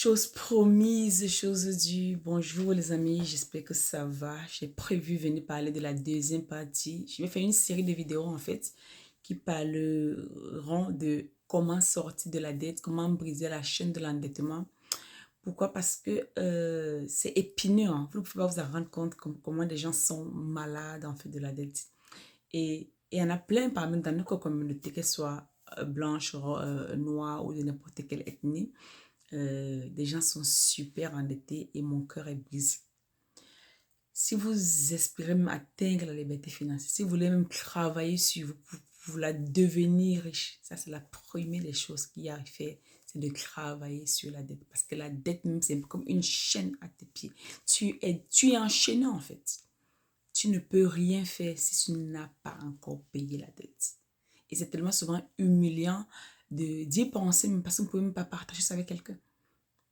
Chose promise, chose due. Bonjour les amis, j'espère que ça va. J'ai prévu venir parler de la deuxième partie. Je vais faire une série de vidéos en fait qui parleront de comment sortir de la dette, comment briser la chaîne de l'endettement. Pourquoi? Parce que c'est épineux. Hein. Vous ne pouvez pas vous en rendre compte comment des gens sont malades en fait de la dette. Et il y en a plein parmi dans notre communauté, qu'elle soit blanche, noire ou de n'importe quelle ethnie. Des gens sont super endettés et mon cœur est brisé. Si vous espérez même atteindre la liberté financière, si vous voulez même travailler sur vous pour la devenir riche, ça c'est la première des choses qu'il y a à faire, c'est de travailler sur la dette. Parce que la dette même, c'est comme une chaîne à tes pieds. Tu es enchaîné en fait. Tu ne peux rien faire si tu n'as pas encore payé la dette. Et c'est tellement souvent humiliant d'y penser, même parce que vous ne pouvez même pas partager ça avec quelqu'un.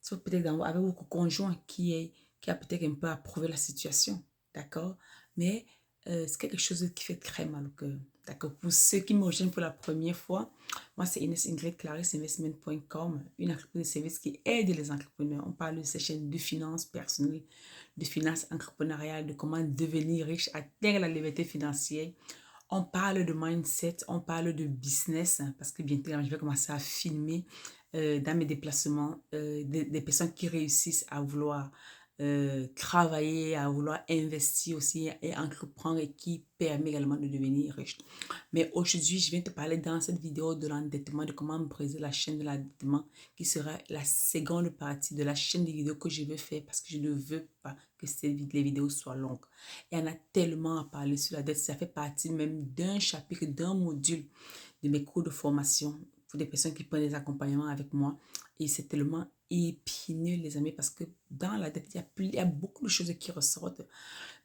Sauf peut-être avec votre conjoint qui a peut-être un peu approuvé la situation. D'accord? Mais c'est quelque chose qui fait très mal au cœur. D'accord? Pour ceux qui me rejoignent pour la première fois, moi c'est Inès Ingrid Clarisse Investment.com, une entreprise de services qui aide les entrepreneurs. On parle de ces chaînes de finances personnelles, de finances entrepreneuriales, de comment devenir riche, atteindre la liberté financière. On parle de mindset, on parle de business, hein, parce que bientôt, je vais commencer à filmer dans mes déplacements des personnes qui réussissent à vouloir travailler, à vouloir investir aussi et entreprendre et qui permet également de devenir riche. Mais aujourd'hui, je viens te parler dans cette vidéo de l'endettement, de comment briser la chaîne de l'endettement, qui sera la seconde partie de la chaîne de vidéos que je veux faire parce que je ne veux pas que les vidéos soient longues. Il y en a tellement à parler sur la dette, ça fait partie même d'un chapitre, d'un module de mes cours de formation pour des personnes qui prennent des accompagnements avec moi. Et c'est tellement épineux, les amis, parce que dans la dette, il y a beaucoup de choses qui ressortent.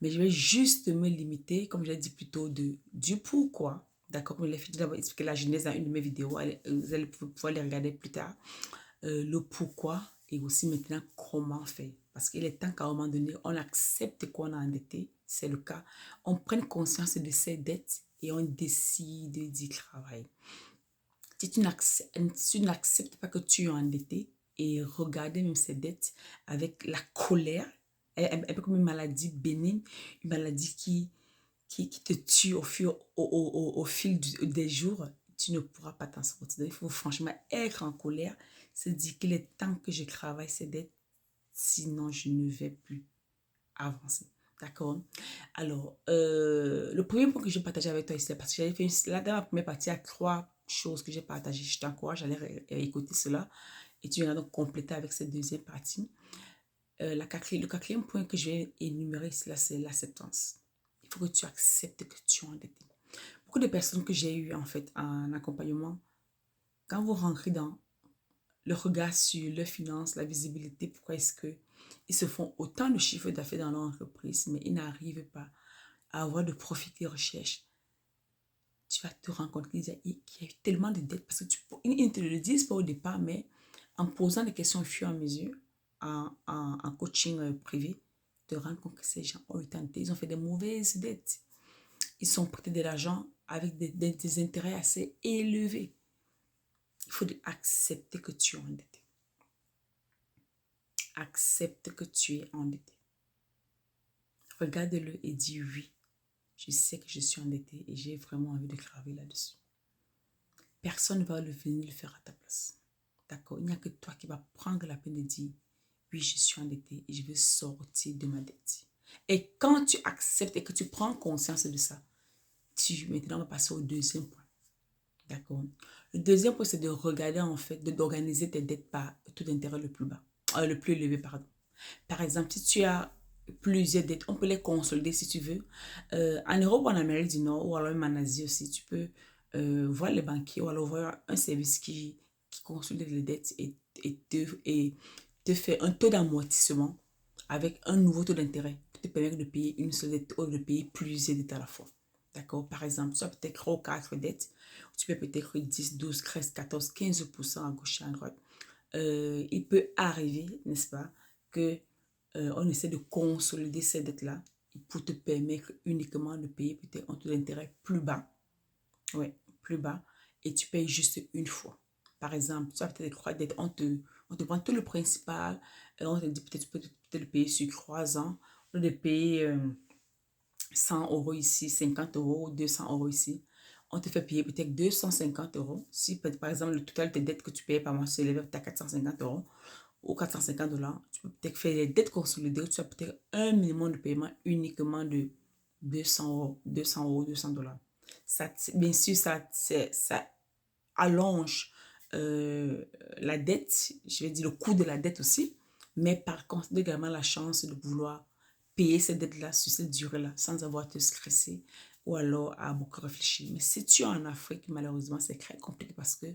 Mais je vais juste me limiter, comme je l'ai dit plus tôt, du pourquoi. D'accord, comme je l'ai fait d'abord expliquer la genèse dans une de mes vidéos. Vous allez pouvoir les regarder plus tard. Le pourquoi et aussi maintenant comment faire. Parce qu'il est temps qu'à un moment donné, on accepte qu'on a endetté. C'est le cas. On prenne conscience de ses dettes et on décide d'y travailler. Si tu n'acceptes pas que tu es endetté et regarder même ces dettes avec la colère, un peu comme une maladie bénigne, une maladie qui te tue au fil des jours, tu ne pourras pas t'en sortir. Il faut franchement être en colère, se dire qu'il est temps que je travaille ces dettes, sinon je ne vais plus avancer. D'accord? Alors, le premier point que je vais partager avec toi ici, parce que j'avais fait là, dans la première partie, il y a trois choses que j'ai partagées. Je t'encourage à aller écouter cela et tu viendras donc compléter avec cette deuxième partie. Le quatrième point que je vais énumérer ici, c'est l'acceptance. Il faut que tu acceptes que tu es endetté. Beaucoup de personnes que j'ai eues en fait en accompagnement, quand vous rentrez dans le regard sur leurs finances, la visibilité, pourquoi est-ce que ils se font autant de chiffres d'affaires dans leur entreprise, mais ils n'arrivent pas à avoir de profit de recherche. Tu vas te rendre compte qu'il y a eu tellement de dettes parce que ils ne te le disent pas au départ, mais en posant des questions au fur et à mesure, en coaching privé, te rends compte que ces gens ont eu tenté, ils ont fait des mauvaises dettes. Ils sont prêtés de l'argent avec des intérêts assez élevés. Il faut accepter que tu es endetté. Accepte que tu es endetté. Regarde-le et dis oui. Je sais que je suis endetté et j'ai vraiment envie de travailler là-dessus. Personne ne va venir le faire à ta place. D'accord? Il n'y a que toi qui vas prendre la peine de dire oui, je suis endetté et je veux sortir de ma dette. Et quand tu acceptes et que tu prends conscience de ça, maintenant on va passer au deuxième point. D'accord? Le deuxième point, c'est de regarder en fait, d'organiser tes dettes par taux d'intérêt le plus bas, le plus élevé, pardon. Par exemple, si tu as plusieurs dettes, on peut les consolider si tu veux. En Europe ou en Amérique du Nord, ou alors même en Asie aussi, tu peux voir les banquiers ou alors voir un service qui consolide les dettes et te fait un taux d'amortissement avec un nouveau taux d'intérêt pour te permettre de payer une seule dette ou de payer plusieurs dettes à la fois. D'accord? Par exemple, tu as peut-être 3 ou 4 dettes. Tu peux peut-être 10, 12, 13, 14, 15% à gauche et à droite. Il peut arriver, n'est-ce pas, que on essaie de consolider ces dettes-là pour te permettre uniquement de payer peut-être un taux d'intérêt plus bas. Oui, plus bas. Et tu payes juste une fois. par exemple, tu as peut-être des croix dettes, on te prend tout le principal, on te dit peut-être tu peux peut-être le payer sur 3 ans, au lieu de payer 100 euros ici, 50 euros, 200 euros ici. On te fait payer peut-être 250 euros. Si par exemple le total de dettes que tu payes par mois s'élève à 450 euros ou 450 $, tu peux peut-être faire les dettes consolidées où tu as peut-être un minimum de paiement uniquement de 200 euros, 200 euros, 200 $. Ça, bien sûr, ça allonge la dette, je vais dire le coût de la dette aussi, mais par contre, également la chance de vouloir payer ces dettes-là sur cette durée-là sans avoir à te stresser ou alors à beaucoup réfléchir. Mais si tu es en Afrique, malheureusement, c'est très compliqué parce que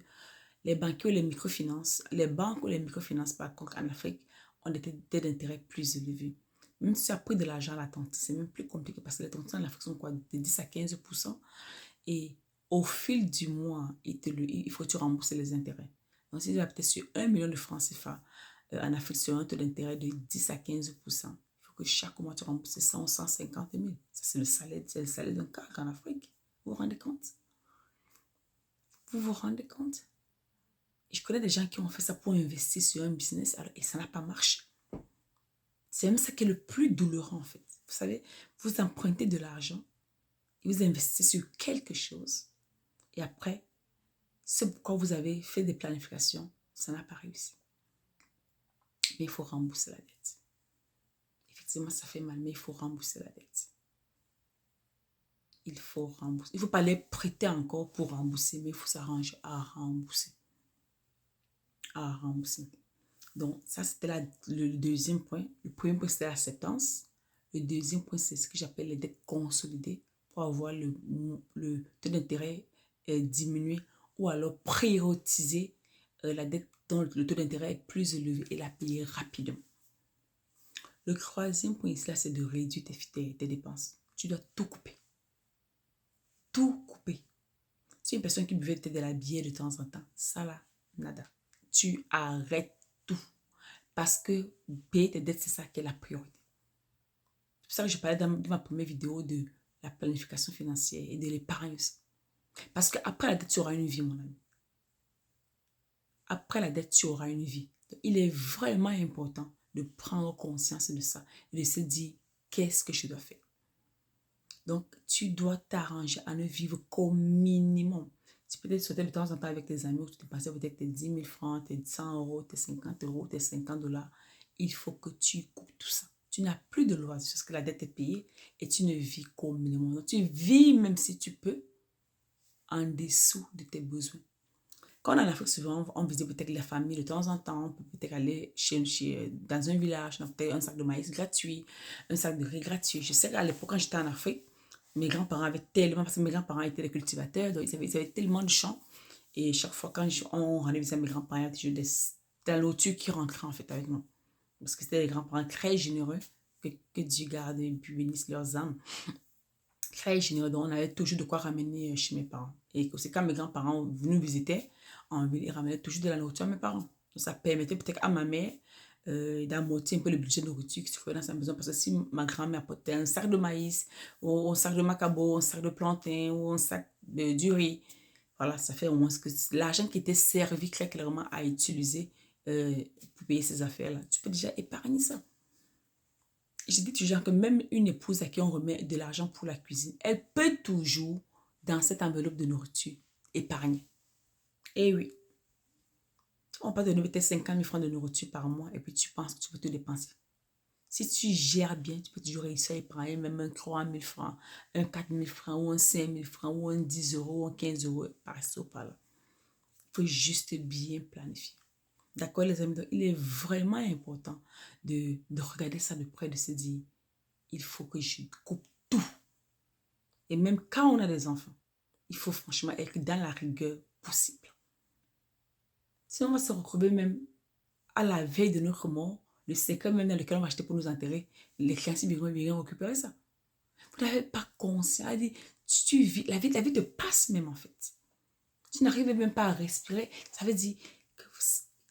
les banquiers ou les microfinances, les banques ou les microfinances, par contre, en Afrique, ont des taux d'intérêt plus élevés. Même si tu as pris de l'argent à la tente, c'est même plus compliqué parce que les tentes en Afrique sont quoi, de 10 à 15%. Et au fil du mois, il faut que tu rembourses les intérêts. Donc, si tu as peut-être sur 1 million de francs CFA en Afrique sur un taux d'intérêt de 10 à 15%, il faut que chaque mois tu rembourses 100 ou 150 000. Ça, c'est le salaire d'un cadre en Afrique. Vous vous rendez compte? Vous vous rendez compte? Je connais des gens qui ont fait ça pour investir sur un business et ça n'a pas marché. C'est même ça qui est le plus douloureux en fait. Vous savez, vous empruntez de l'argent et vous investissez sur quelque chose et après, c'est pourquoi vous avez fait des planifications, ça n'a pas réussi. Mais il faut rembourser la dette. Effectivement, ça fait mal, mais il faut rembourser la dette. Il faut rembourser. Il ne faut pas les prêter encore pour rembourser, mais il faut s'arranger à rembourser. À rembourser. Donc, ça, c'était le deuxième point. Le premier point, c'était l'acceptance. Le deuxième point, c'est ce que j'appelle les dettes consolidées pour avoir le taux d'intérêt diminué ou alors prioriser la dette dont le taux d'intérêt est plus élevé et la payer rapidement. Le troisième point ici, c'est de réduire tes dépenses. Tu dois tout couper. Tout couper. Si une personne qui buvait peut-être de la bière de temps en temps, ça là, nada. Tu arrêtes tout. Parce que payer tes dettes, c'est ça qui est la priorité. C'est pour ça que je parlais dans ma première vidéo de la planification financière et de l'épargne aussi. Parce qu'après la dette, tu auras une vie, mon ami. Après la dette, tu auras une vie. Donc, il est vraiment important de prendre conscience de ça et de se dire qu'est-ce que je dois faire. Donc, tu dois t'arranger à ne vivre qu'au minimum. Tu peux peut-être sauter de temps en temps avec tes amis où tu te passes peut-être tes 10 000 francs, tes 100 euros, tes 50 euros, tes 50 $. Il faut que tu coupes tout ça. Tu n'as plus de loisirs parce que la dette est payée et tu ne vis qu'au minimum. Donc, tu vis même si tu peux en dessous de tes besoins. Quand on est en Afrique, souvent, on visite peut-être les familles de temps en temps. On peut peut-être aller dans un village, on a peut-être un sac de maïs gratuit, un sac de riz gratuit. Je sais qu'à l'époque, quand j'étais en Afrique, mes grands-parents avaient tellement, parce que mes grands-parents étaient des cultivateurs, donc ils avaient tellement de champs. Et chaque fois, quand on rendait visite à mes grands-parents, il y avait toujours de la nourriture qui rentrait en fait avec nous. Parce que c'était des grands-parents très généreux, que Dieu garde et puis bénisse leurs âmes. Très généreux, donc on avait toujours de quoi ramener chez mes parents. Et aussi, quand mes grands-parents venaient visiter, ils ramenaient toujours de la nourriture à mes parents. Donc ça permettait peut-être à ma mère d'amortir un peu le budget de nourriture qui se trouvait dans sa maison. Parce que si ma grand-mère apportait un sac de maïs, ou un sac de macabo, un sac de plantain, ou un sac de riz, voilà, ça fait au moins que l'argent qui était servi très clairement à utiliser pour payer ces affaires-là. Tu peux déjà épargner ça. Je dis toujours que même une épouse à qui on remet de l'argent pour la cuisine, elle peut toujours, dans cette enveloppe de nourriture, épargner. Et oui, on peut te donner peut-être 50 000 francs de nourriture par mois et puis tu penses que tu peux te dépenser. Si tu gères bien, tu peux toujours réussir à épargner même un 3 000 francs, un 4 000 francs, ou un 5 000 francs, ou un 10 euros, ou un 15 euros par-ci ou par-là. Il faut juste bien planifier. D'accord, les amis? Donc, il est vraiment important de regarder ça de près, de se dire, il faut que je coupe tout. Et même quand on a des enfants, il faut franchement être dans la rigueur possible. Sinon, on va se retrouver même à la veille de notre mort, le secret même dans lequel on va acheter pour nous enterrer, les clients viennent récupérer ça. Vous n'avez pas conscience. Tu vis, la vie te passe même en fait. Tu n'arrives même pas à respirer. Ça veut dire que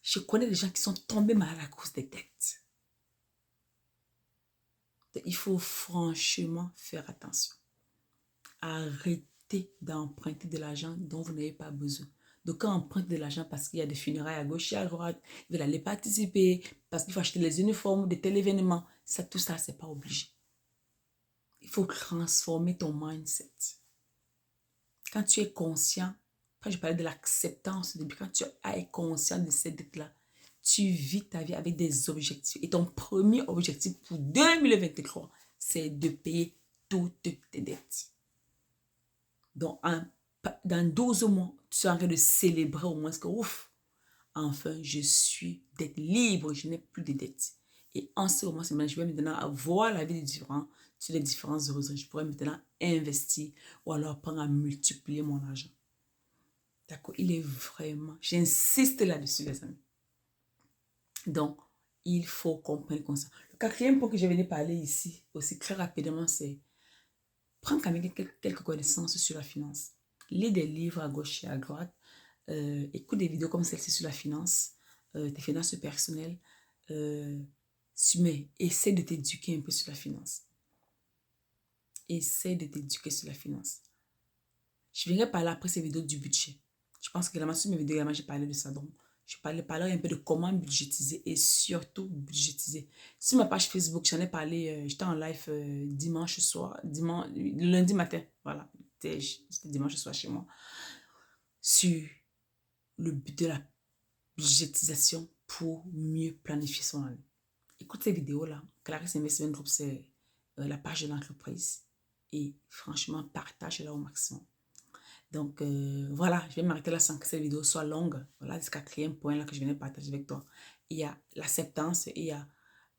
je connais des gens qui sont tombés malades à cause des dettes. Il faut franchement faire attention. Arrêtez d'emprunter de l'argent dont vous n'avez pas besoin. Donc, quand on emprunte de l'argent parce qu'il y a des funérailles à gauche et à droite, ils veulent aller participer, parce qu'il faut acheter les uniformes de tel événement, ça, tout ça, c'est pas obligé. Il faut transformer ton mindset. Quand tu es conscient, quand je parlais de l'acceptance au début, quand tu es conscient de cette dette-là, tu vis ta vie avec des objectifs. Et ton premier objectif pour 2023, c'est de payer toutes tes dettes. Donc, dans 12 mois, tu es en train de célébrer au moins que, ouf, enfin, je suis d'être libre, je n'ai plus de dettes. Et en ce moment, je vais maintenant avoir la vie différente sur les différents horizons. Je pourrais maintenant investir ou alors apprendre à multiplier mon argent. D'accord? Il est vraiment, j'insiste là-dessus, les amis. Donc, il faut comprendre comme ça. Le quatrième point que je venais parler ici, aussi très rapidement, c'est prendre quand même quelques connaissances sur la finance. Lis des livres à gauche et à droite. Écoute des vidéos comme celle-ci sur la finance, tes finances personnelles. Mais essaie de t'éduquer un peu sur la finance. Essaie de t'éduquer sur la finance. Je viendrai parler après ces vidéos du budget. Je pense que sur mes vidéos, j'ai parlé de ça. Donc, je parlerai un peu de comment budgétiser et surtout budgétiser. Sur ma page Facebook, j'en ai parlé, j'étais en live dimanche soir, lundi matin, voilà. C'était dimanche soir chez moi. Sur le but de la budgétisation pour mieux planifier son année. Écoute ces vidéos-là. Clarisse Investment Group, c'est la page de l'entreprise. Et franchement, partage-la au maximum. Donc, voilà, je vais m'arrêter là sans que cette vidéo soit longue. Voilà, c'est le quatrième point là que je viens de partager avec toi. Il y a l'acceptance, il y a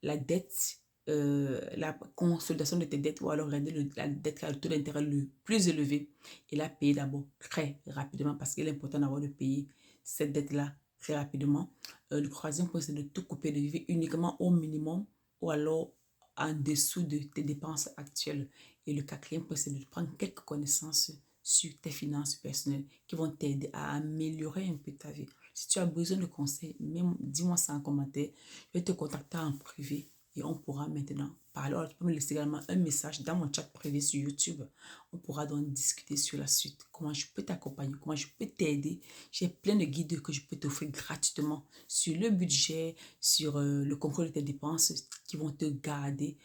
la dette, la consolidation de tes dettes ou alors regarder la dette qui a le taux d'intérêt le plus élevé et la payer d'abord très rapidement parce qu'il est important d'avoir de payer cette dette-là très rapidement. Le troisième point, c'est de tout couper, de vivre uniquement au minimum ou alors en dessous de tes dépenses actuelles. Et le quatrième point, c'est de prendre quelques connaissances sur tes finances personnelles qui vont t'aider à améliorer un peu ta vie. Si tu as besoin de conseils, même dis-moi ça en commentaire. Je vais te contacter en privé et on pourra maintenant parler. Alors, tu peux me laisser également un message dans mon chat privé sur YouTube. On pourra donc discuter sur la suite. Comment je peux t'accompagner, comment je peux t'aider. J'ai plein de guides que je peux t'offrir gratuitement sur le budget, sur le contrôle de tes dépenses qui vont te garder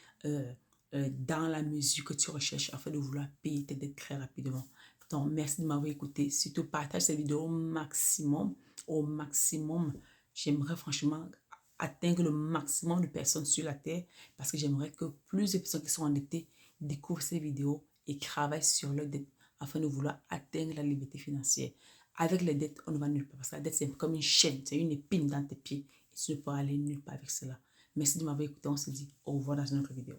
dans la mesure que tu recherches afin de vouloir payer tes dettes très rapidement. Donc, merci de m'avoir écouté. Surtout, partage cette vidéo au maximum. Au maximum. J'aimerais franchement atteindre le maximum de personnes sur la Terre parce que j'aimerais que plus de personnes qui sont endettées découvrent ces vidéos et travaillent sur leurs dettes afin de vouloir atteindre la liberté financière. Avec les dettes, on ne va nulle part parce que la dette, c'est comme une chaîne, c'est une épine dans tes pieds et tu ne peux aller nulle part avec cela. Merci de m'avoir écouté. On se dit au revoir dans une autre vidéo.